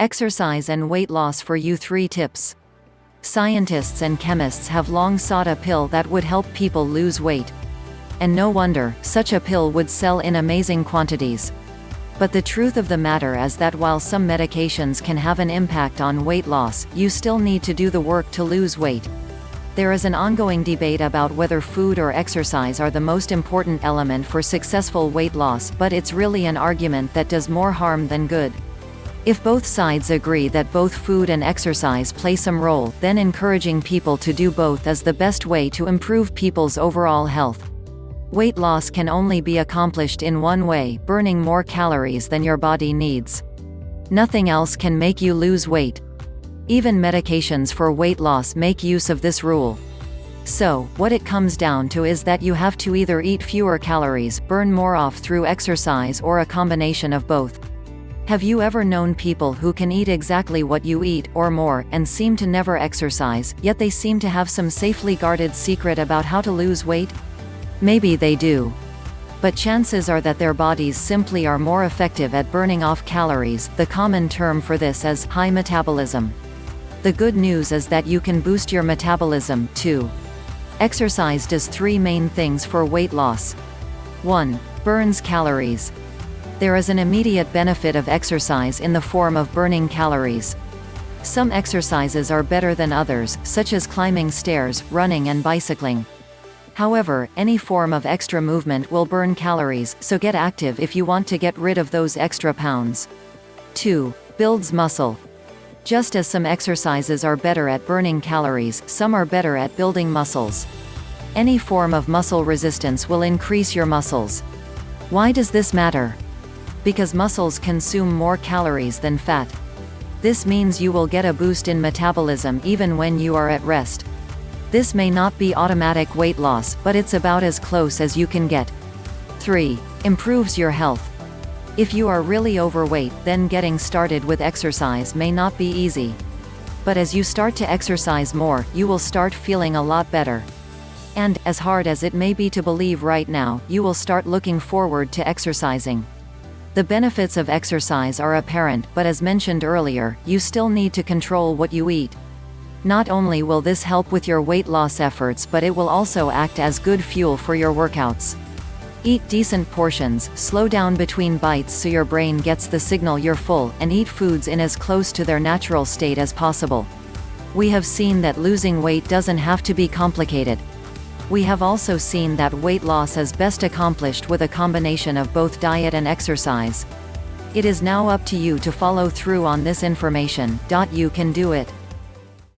Exercise and weight loss for you. 3 tips. Scientists and chemists have long sought a pill that would help people lose weight. And no wonder, such a pill would sell in amazing quantities. But the truth of the matter is that while some medications can have an impact on weight loss, you still need to do the work to lose weight. There is an ongoing debate about whether food or exercise are the most important element for successful weight loss, but it's really an argument that does more harm than good. If both sides agree that both food and exercise play some role, then encouraging people to do both is the best way to improve people's overall health. Weight loss can only be accomplished in one way: burning more calories than your body needs. Nothing else can make you lose weight. Even medications for weight loss make use of this rule. So, what it comes down to is that you have to either eat fewer calories, burn more off through exercise, or a combination of both. Have you ever known people who can eat exactly what you eat, or more, and seem to never exercise, yet they seem to have some safely guarded secret about how to lose weight? Maybe they do. But chances are that their bodies simply are more effective at burning off calories. The common term for this is high metabolism. The good news is that you can boost your metabolism, too. Exercise does 3 main things for weight loss. 1. Burns calories. There is an immediate benefit of exercise in the form of burning calories. Some exercises are better than others, such as climbing stairs, running and bicycling. However, any form of extra movement will burn calories, so get active if you want to get rid of those extra pounds. 2. Builds muscle. Just as some exercises are better at burning calories, some are better at building muscles. Any form of muscle resistance will increase your muscles. Why does this matter? Because muscles consume more calories than fat. This means you will get a boost in metabolism even when you are at rest. This may not be automatic weight loss, but it's about as close as you can get. 3. Improves your health. If you are really overweight, then getting started with exercise may not be easy. But as you start to exercise more, you will start feeling a lot better. And, as hard as it may be to believe right now, you will start looking forward to exercising. The benefits of exercise are apparent, but as mentioned earlier, you still need to control what you eat. Not only will this help with your weight loss efforts, but it will also act as good fuel for your workouts. Eat decent portions, slow down between bites so your brain gets the signal you're full, and eat foods in as close to their natural state as possible. We have seen that losing weight doesn't have to be complicated. We have also seen that weight loss is best accomplished with a combination of both diet and exercise. It is now up to you to follow through on this information. You can do it.